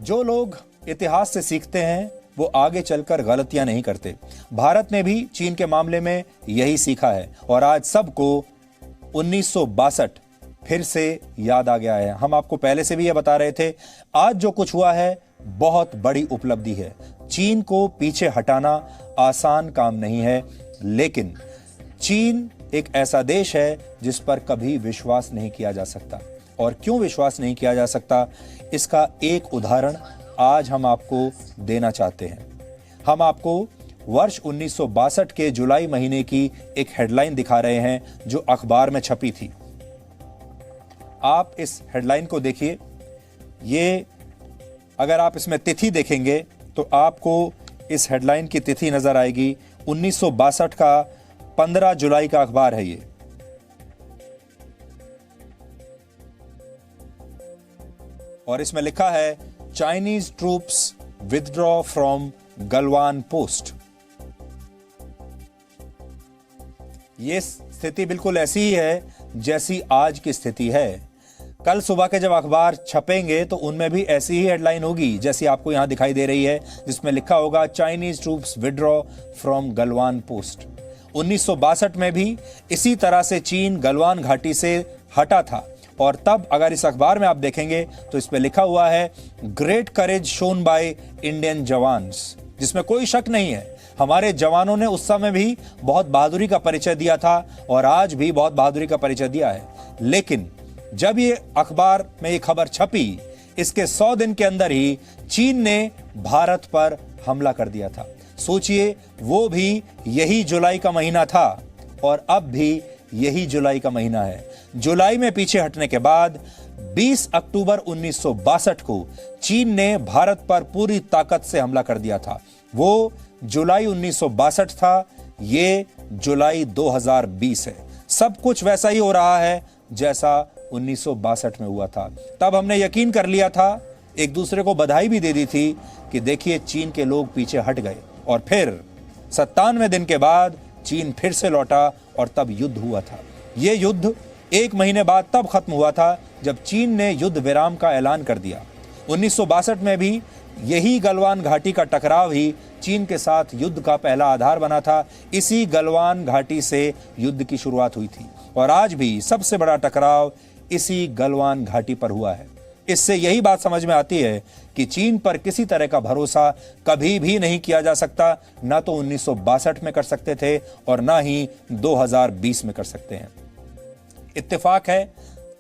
जो लोग इतिहास से सीखते हैं वो आगे चलकर गलतियां नहीं करते। भारत ने भी चीन के मामले में यही सीखा है और आज सबको 1962 फिर से याद आ गया है। हम आपको पहले से भी यह बता रहे थे, आज जो कुछ हुआ है बहुत बड़ी उपलब्धि है। चीन को पीछे हटाना आसान काम नहीं है, लेकिन चीन एक ऐसा देश है जिस पर कभी विश्वास नहीं किया जा सकता। और क्यों विश्वास नहीं किया जा सकता, इसका एक उदाहरण आज हम आपको देना चाहते हैं। हम आपको वर्ष 1962 के जुलाई महीने की एक हेडलाइन दिखा रहे हैं जो अखबार में छपी थी। आप इस हेडलाइन को देखिए। ये अगर आप इसमें तिथि देखेंगे तो आपको इस हेडलाइन की तिथि नजर आएगी। 1962 का 15 जुलाई का अखबार है ये। और इसमें लिखा है, Chinese troops withdraw from Galwan post. यह स्थिति बिल्कुल ऐसी ही है जैसी आज की स्थिति है। कल सुबह के जब अखबार छपेंगे तो उनमें भी ऐसी ही हेडलाइन होगी जैसी आपको यहां दिखाई दे रही है, जिसमें लिखा होगा Chinese troops withdraw from Galwan post. 1962 में भी इसी तरह से चीन गलवान घाटी से हटा था और तब अगर इस अखबार में आप देखेंगे तो इसमें लिखा हुआ है, great courage shown by Indian jawans, जिसमें कोई शक नहीं है हमारे जवानों ने उस समय भी बहुत बहादुरी का परिचय दिया था और आज भी बहुत बहादुरी का परिचय दिया है। लेकिन जब ये अखबार में ये खबर छपी, इसके 100 दिन के अंदर ही चीन ने भारत पर हमला कर दिया था। सोचिए, वो भी यही जुलाई का महीना था और अब भी यही जुलाई का महीना है। जुलाई में पीछे हटने के बाद 20 अक्टूबर 1962 को चीन ने भारत पर पूरी ताकत से हमला कर दिया था। वो जुलाई 1962 था, ये जुलाई 2020 है। सब कुछ वैसा ही हो रहा है जैसा 1962 में हुआ था। तब हमने यकीन कर लिया था, एक दूसरे को बधाई भी दे दी थी कि देखिए चीन के लोग पीछे हट गए। और फिर 97 दिन के बाद चीन फिर से लौटा और तब युद्ध हुआ था। यह युद्ध 1 महीने बाद तब खत्म हुआ था जब चीन ने युद्ध विराम का ऐलान कर दिया। 1962 में भी यही गलवान घाटी का टकराव ही चीन के साथ युद्ध का पहला आधार बना था। इसी गलवान घाटी से युद्ध की शुरुआत हुई थी और आज भी सबसे बड़ा टकराव इसी गलवान घाटी पर हुआ है। इससे यही बात समझ में आती है कि चीन पर किसी तरह का भरोसा कभी भी नहीं किया जा सकता, ना तो 1962 में कर सकते थे और ना ही 2020 में कर सकते हैं। इत्तेफाक है,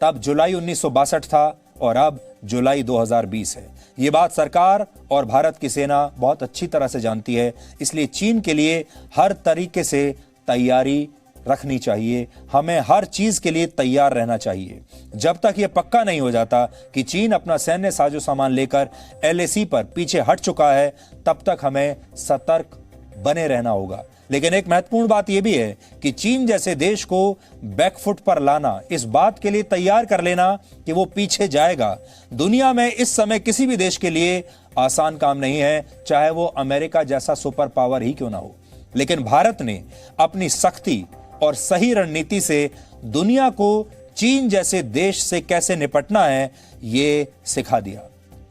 तब जुलाई 1962 था और अब जुलाई 2020 है। ये बात सरकार और भारत की सेना बहुत अच्छी तरह से जानती है, इसलिए चीन के लिए हर तरीके से तैयारी रखनी चाहिए। हमें हर चीज के लिए तैयार रहना चाहिए। जब तक यह पक्का नहीं हो जाता कि चीन अपना सैन्य साजो सामान लेकर LAC पर पीछे हट चुका है, तब तक हमें सतर्क बने रहना होगा। लेकिन एक महत्वपूर्ण बात यह भी है कि चीन जैसे देश को बैकफुट पर लाना, इस बात के लिए तैयार कर लेना कि वो पीछे जाएगा, दुनिया में इस समय किसी भी देश के लिए आसान काम नहीं है, चाहे वो अमेरिका जैसा सुपर पावर ही क्यों ना हो। लेकिन भारत ने अपनी सख्ती और सही रणनीति से दुनिया को चीन जैसे देश से कैसे निपटना है ये सिखा दिया।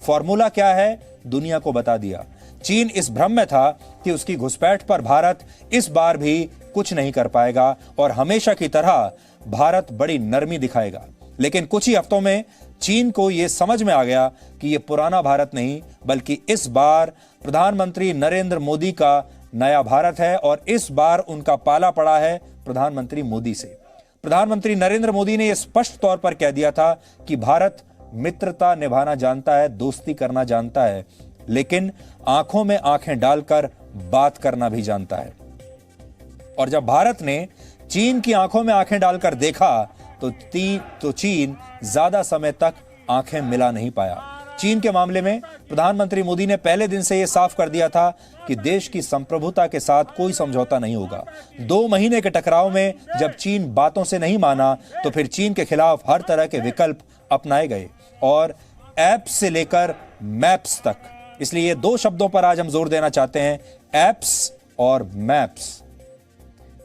फॉर्मूला क्या है, दुनिया को बता दिया। चीन इस भ्रम में था कि उसकी घुसपैठ पर भारत इस बार भी कुछ नहीं कर पाएगा और हमेशा की तरह भारत बड़ी नरमी दिखाएगा। लेकिन कुछ ही हफ्तों में चीन को यह समझ में आ गया कि यह पुराना भारत नहीं, बल्कि इस बार प्रधानमंत्री नरेंद्र मोदी का नया भारत है और इस बार उनका पाला पड़ा है प्रधानमंत्री मोदी से। प्रधानमंत्री नरेंद्र मोदी ने यह स्पष्ट तौर पर कह दिया था कि भारत मित्रता निभाना जानता है, दोस्ती करना जानता है, लेकिन आंखों में आंखें डालकर बात करना भी जानता है। और जब भारत ने चीन की आंखों में आंखें डालकर देखा तो चीन ज्यादा समय तक आंखें मिला नहीं पाया। चीन के मामले में प्रधानमंत्री मोदी ने पहले दिन से यह साफ कर दिया था कि देश की संप्रभुता के साथ कोई समझौता नहीं होगा। 2 महीने के टकराव में जब चीन बातों से नहीं माना तो फिर चीन के खिलाफ हर तरह के विकल्प अपनाए गए और ऐप्स से लेकर मैप्स तक। इसलिए ये 2 शब्दों पर आज हम जोर देना चाहते हैं, ऐप्स और मैप्स।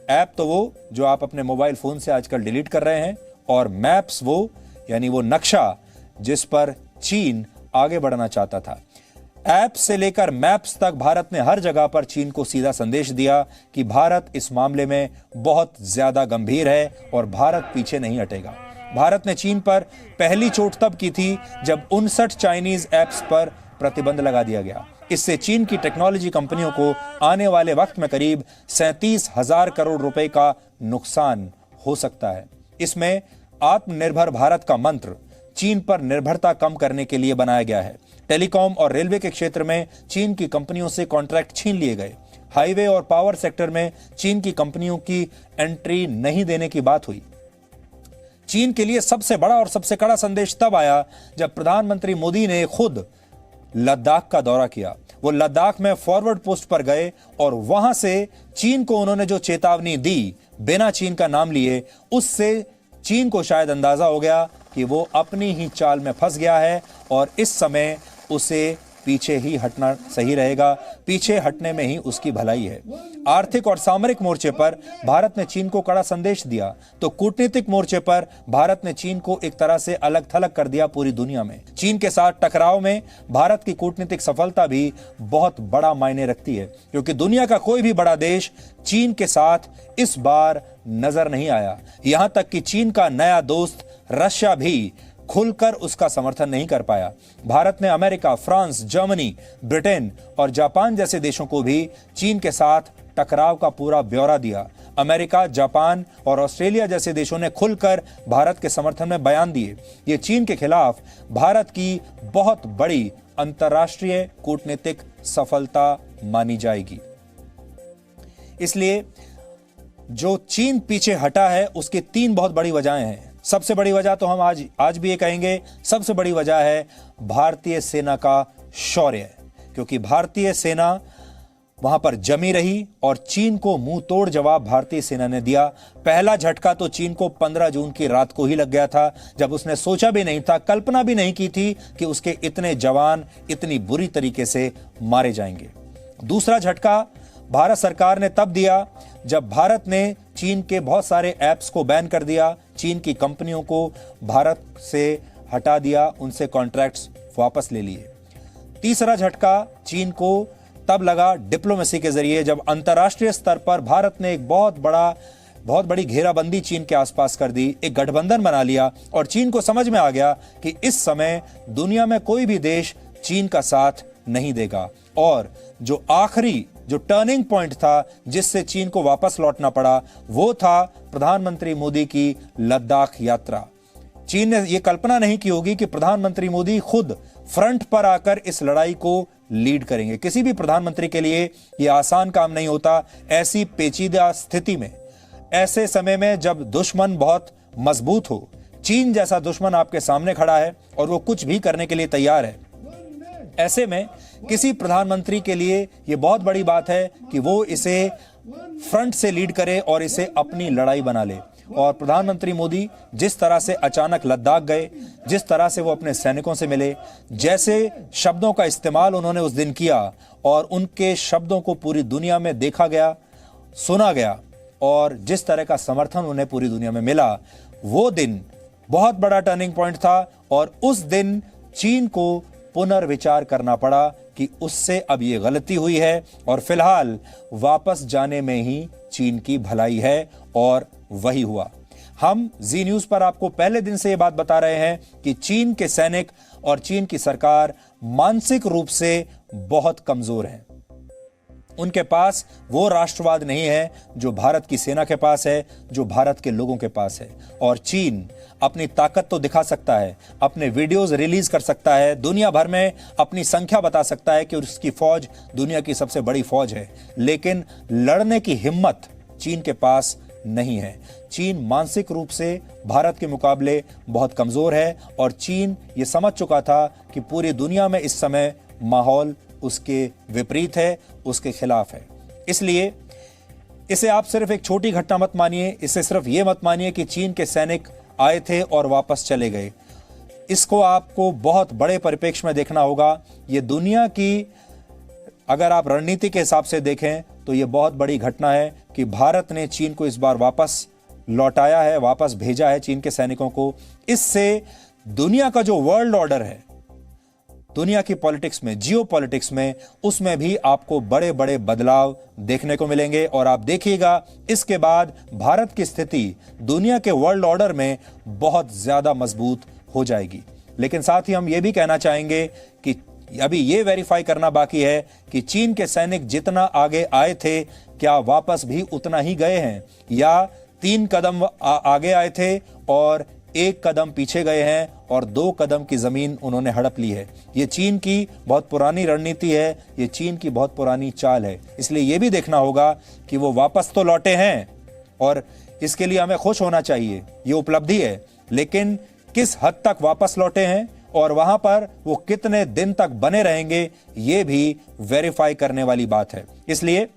ऐप तो वो जो आप अपने मोबाइल फोन से आजकल डिलीट कर रहे हैं, और मैप्स वो यानी वो नक्शा जिस पर चीन आगे बढ़ना चाहता था। ऐप से लेकर मैप्स तक भारत ने हर जगह पर चीन को सीधा संदेश दिया कि भारत इस मामले में बहुत ज्यादा गंभीर है और भारत पीछे नहीं हटेगा। भारत ने चीन पर पहली चोट तब की थी जब 59 चाइनीज ऐप्स पर प्रतिबंध लगा दिया गया। इससे चीन की टेक्नोलॉजी कंपनियों को आने वाले वक्त में करीब 37,000 करोड़ रुपए का नुकसान हो सकता है। इसमें आत्मनिर्भर भारत का मंत्र चीन पर निर्भरता कम करने के लिए बनाया गया है। टेलीकॉम और रेलवे के क्षेत्र में चीन की कंपनियों से कॉन्ट्रैक्ट छीन लिए गए। हाईवे और पावर सेक्टर में चीन की कंपनियों की एंट्री नहीं देने की बात हुई। चीन के लिए सबसे बड़ा और सबसे कड़ा संदेश तब आया जब प्रधानमंत्री मोदी ने खुद लद्दाख का दौरा किया। वो लद्दाख में फॉरवर्ड पोस्ट पर गए और वहां से चीन को उन्होंने जो चेतावनी दी बिना चीन का नाम लिए, उससे चीन को शायद अंदाजा हो गया कि वो अपनी ही चाल में फंस गया है और इस समय उसे पीछे ही हटना सही रहेगा। पीछे हटने में ही उसकी भलाई है। आर्थिक और सामरिक मोर्चे पर भारत ने चीन को कड़ा संदेश दिया, तो कूटनीतिक मोर्चे पर भारत ने चीन को एक तरह से अलग थलग कर दिया पूरी दुनिया में। चीन के साथ टकराव में भारत की कूटनीतिक सफलता भी बहुत बड़ा मायने रखती है, क्योंकि दुनिया का कोई भी बड़ा देश चीन के साथ इस बार नजर नहीं आया। यहां तक कि चीन का नया दोस्त रशिया भी खुलकर उसका समर्थन नहीं कर पाया। भारत ने अमेरिका, फ्रांस, जर्मनी, ब्रिटेन और जापान जैसे देशों को भी चीन के साथ टकराव का पूरा ब्यौरा दिया। अमेरिका, जापान और ऑस्ट्रेलिया जैसे देशों ने खुलकर भारत के समर्थन में बयान दिए। ये चीन के खिलाफ भारत की बहुत बड़ी अंतर्राष्ट्रीय कूटनीतिक सफलता मानी जाएगी। इसलिए जो चीन पीछे हटा है उसकी 3 बहुत बड़ी वजहें हैं। सबसे बड़ी वजह तो हम आज भी ये कहेंगे, सबसे बड़ी वजह है भारतीय सेना का शौर्य, क्योंकि भारतीय सेना वहां पर जमी रही और चीन को मुंह तोड़ जवाब भारतीय सेना ने दिया। पहला झटका तो चीन को 15 जून की रात को ही लग गया था, जब उसने सोचा भी नहीं था, कल्पना भी नहीं की थी कि उसके इतने जवान इतनी बुरी तरीके से मारे जाएंगे। दूसरा झटका भारत सरकार ने तब दिया जब भारत ने चीन के बहुत सारे ऐप्स को बैन कर दिया, चीन की कंपनियों को भारत से हटा दिया, उनसे कॉन्ट्रैक्ट्स वापस ले लिए। तीसरा झटका चीन को तब लगा डिप्लोमेसी के जरिए, जब अंतर्राष्ट्रीय स्तर पर भारत ने एक बहुत बड़ी घेराबंदी चीन के आसपास कर दी, एक गठबंधन बना लिया और चीन को समझ में आ गया कि इस समय दुनिया में कोई भी देश चीन का साथ नहीं देगा। और जो आखिरी जो टर्निंग पॉइंट था जिससे चीन को वापस लौटना पड़ा, वो था प्रधानमंत्री मोदी की लद्दाख यात्रा। चीन ने यह कल्पना नहीं की होगी कि प्रधानमंत्री मोदी खुद फ्रंट पर आकर इस लड़ाई को लीड करेंगे। किसी भी प्रधानमंत्री के लिए यह आसान काम नहीं होता। ऐसी पेचीदा स्थिति में, ऐसे समय में जब दुश्मन बहुत मजबूत हो, चीन जैसा दुश्मन आपके सामने खड़ा है और वो कुछ भी करने के लिए तैयार है, ऐसे में किसी प्रधानमंत्री के लिए यह बहुत बड़ी बात है कि वो इसे फ्रंट से लीड करे और इसे अपनी लड़ाई बना ले। और प्रधानमंत्री मोदी जिस तरह से अचानक लद्दाख गए, जिस तरह से वो अपने सैनिकों से मिले, जैसे शब्दों का इस्तेमाल उन्होंने उस दिन किया और उनके शब्दों को पूरी दुनिया में देखा गया, सुना गया और जिस तरह का समर्थन उन्हें पूरी दुनिया में मिला, वो दिन बहुत बड़ा टर्निंग पॉइंट था। और उस दिन चीन को पुनर्विचार करना पड़ा कि उससे अब ये गलती हुई है और फिलहाल वापस जाने में ही चीन की भलाई है, और वही हुआ। हम जी न्यूज पर आपको पहले दिन से ये बात बता रहे हैं कि चीन के सैनिक और चीन की सरकार मानसिक रूप से बहुत कमजोर हैं। उनके पास वो राष्ट्रवाद नहीं है जो भारत की सेना के पास है, जो भारत के लोगों के पास है। और चीन अपनी ताकत तो दिखा सकता है, अपने वीडियोस रिलीज कर सकता है, दुनिया भर में अपनी संख्या बता सकता है कि उसकी फौज दुनिया की सबसे बड़ी फौज है, लेकिन लड़ने की हिम्मत चीन के पास नहीं है। चीन मानसिक रूप से भारत के मुकाबले बहुत कमजोर है और चीन ये समझ चुका था कि पूरी दुनिया में इस समय माहौल उसके विपरीत है, उसके खिलाफ है। इसलिए इसे आप सिर्फ एक छोटी घटना मत मानिए, इसे सिर्फ ये मत मानिए कि चीन के सैनिक आए थे और वापस चले गए। इसको आपको बहुत बड़े परिप्रेक्ष्य में देखना होगा। ये दुनिया की, अगर आप रणनीति के हिसाब से देखें तो ये बहुत बड़ी घटना है कि भारत ने चीन को इस बार वापस लौटाया है, वापस भेजा है चीन के सैनिकों को। इससे दुनिया का जो वर्ल्ड ऑर्डर है, दुनिया की पॉलिटिक्स में, जियो पॉलिटिक्स में, उसमें भी आपको बड़े बड़े बदलाव देखने को मिलेंगे। और आप देखिएगा इसके बाद भारत की स्थिति दुनिया के वर्ल्ड ऑर्डर में बहुत ज्यादा मजबूत हो जाएगी। लेकिन साथ ही हम ये भी कहना चाहेंगे कि अभी ये वेरीफाई करना बाकी है कि चीन के सैनिक जितना आगे आए थे, क्या वापस भी उतना ही गए हैं, या 3 कदम आगे आए थे और 1 कदम पीछे गए हैं और 2 कदम की जमीन उन्होंने हड़प ली है। ये चीन की बहुत पुरानी रणनीति है, ये चीन की बहुत पुरानी चाल है। इसलिए ये भी देखना होगा कि वो वापस तो लौटे हैं और इसके लिए हमें खुश होना चाहिए, ये उपलब्धि है, लेकिन किस हद तक वापस लौटे हैं और वहां पर वो कितने दिन तक बने रहेंगे, ये भी वेरीफाई करने वाली बात है। इसलिए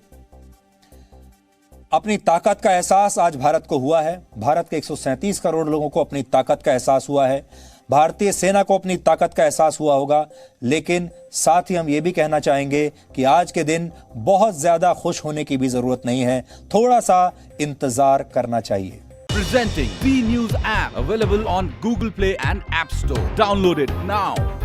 अपनी ताकत का एहसास आज भारत को हुआ है। भारत के 137 करोड़ लोगों को अपनी ताकत का एहसास हुआ है। भारतीय सेना को अपनी ताकत का एहसास हुआ होगा। लेकिन साथ ही हम ये भी कहना चाहेंगे कि आज के दिन बहुत ज्यादा खुश होने की भी जरूरत नहीं है, थोड़ा सा इंतजार करना चाहिए। Presenting B News app available on Google Play and App Store. Download it now.